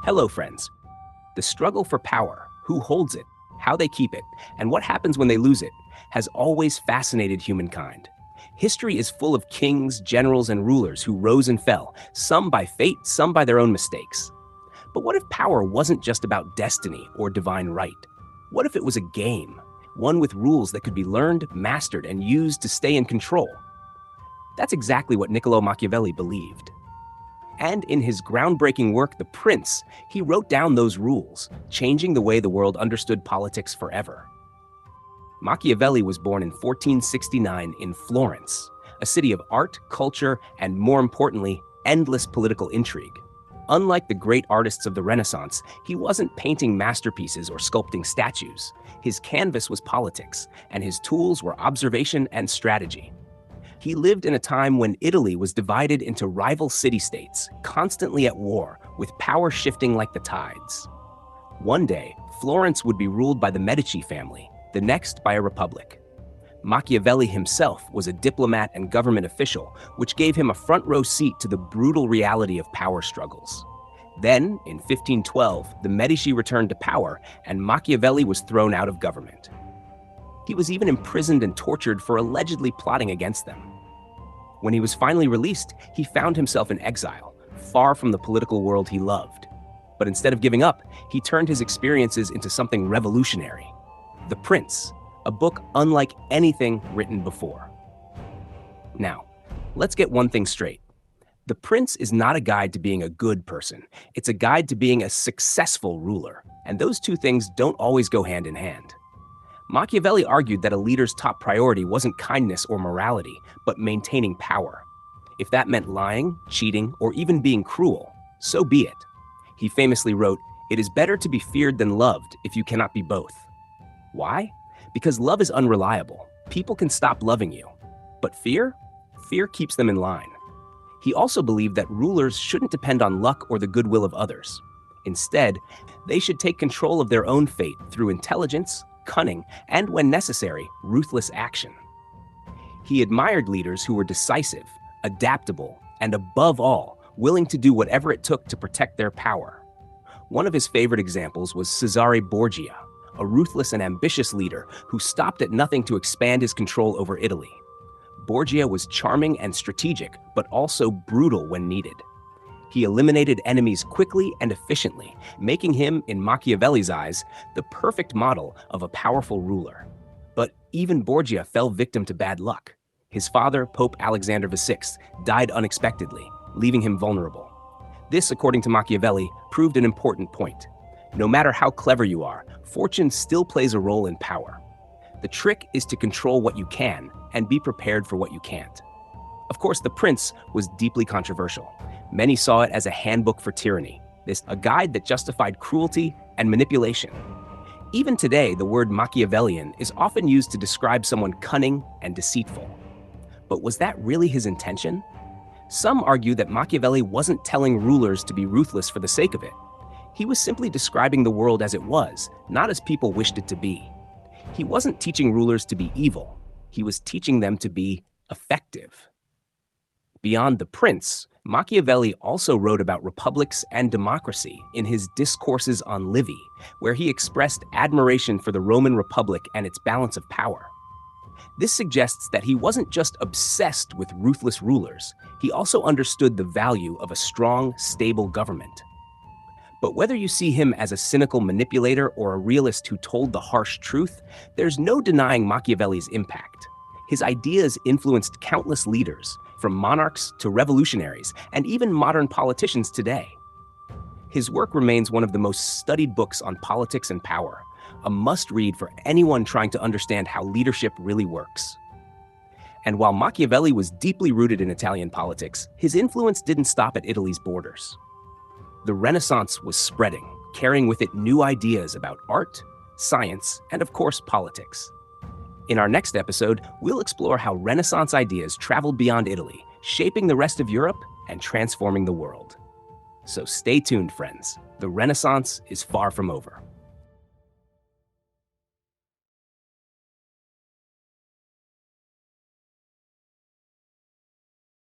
Hello, friends. The struggle for power, who holds it, how they keep it, and what happens when they lose it, has always fascinated humankind. History is full of kings, generals, and rulers who rose and fell, some by fate, some by their own mistakes. But what if power wasn't just about destiny or divine right? What if it was a game, one with rules that could be learned, mastered, and used to stay in control? That's exactly what Niccolo Machiavelli believed. And in his groundbreaking work, The Prince, he wrote down those rules, changing the way the world understood politics forever. Machiavelli was born in 1469 in Florence, a city of art, culture, and more importantly, endless political intrigue. Unlike the great artists of the Renaissance, he wasn't painting masterpieces or sculpting statues. His canvas was politics, and his tools were observation and strategy. He lived in a time when Italy was divided into rival city-states, constantly at war, with power shifting like the tides. One day, Florence would be ruled by the Medici family, the next by a republic. Machiavelli himself was a diplomat and government official, which gave him a front-row seat to the brutal reality of power struggles. Then, in 1512, the Medici returned to power, and Machiavelli was thrown out of government. He was even imprisoned and tortured for allegedly plotting against them. When he was finally released, he found himself in exile, far from the political world he loved. But instead of giving up, he turned his experiences into something revolutionary. The Prince, a book unlike anything written before. Now, let's get one thing straight. The Prince is not a guide to being a good person. It's a guide to being a successful ruler, and those two things don't always go hand in hand. Machiavelli argued that a leader's top priority wasn't kindness or morality, but maintaining power. If that meant lying, cheating, or even being cruel, so be it. He famously wrote, "It is better to be feared than loved if you cannot be both." Why? Because love is unreliable. People can stop loving you. But fear? Fear keeps them in line. He also believed that rulers shouldn't depend on luck or the goodwill of others. Instead, they should take control of their own fate through intelligence, cunning, and when necessary, ruthless action. He admired leaders who were decisive, adaptable, and above all, willing to do whatever it took to protect their power. One of his favorite examples was Cesare Borgia, a ruthless and ambitious leader who stopped at nothing to expand his control over Italy. Borgia was charming and strategic, but also brutal when needed. He eliminated enemies quickly and efficiently, making him, in Machiavelli's eyes, the perfect model of a powerful ruler. But even Borgia fell victim to bad luck. His father, Pope Alexander VI, died unexpectedly, leaving him vulnerable. This, according to Machiavelli, proved an important point. No matter how clever you are, fortune still plays a role in power. The trick is to control what you can and be prepared for what you can't. Of course, The Prince was deeply controversial. Many saw it as a handbook for tyranny, a guide that justified cruelty and manipulation. Even today, the word Machiavellian is often used to describe someone cunning and deceitful. But was that really his intention? Some argue that Machiavelli wasn't telling rulers to be ruthless for the sake of it. He was simply describing the world as it was, not as people wished it to be. He wasn't teaching rulers to be evil. He was teaching them to be effective. Beyond The Prince, Machiavelli also wrote about republics and democracy in his Discourses on Livy, where he expressed admiration for the Roman Republic and its balance of power. This suggests that he wasn't just obsessed with ruthless rulers, he also understood the value of a strong, stable government. But whether you see him as a cynical manipulator or a realist who told the harsh truth, there's no denying Machiavelli's impact. His ideas influenced countless leaders, from monarchs to revolutionaries, and even modern politicians today. His work remains one of the most studied books on politics and power, a must-read for anyone trying to understand how leadership really works. And while Machiavelli was deeply rooted in Italian politics, his influence didn't stop at Italy's borders. The Renaissance was spreading, carrying with it new ideas about art, science, and of course, politics. In our next episode, we'll explore how Renaissance ideas traveled beyond Italy, shaping the rest of Europe and transforming the world. So stay tuned, friends. The Renaissance is far from over.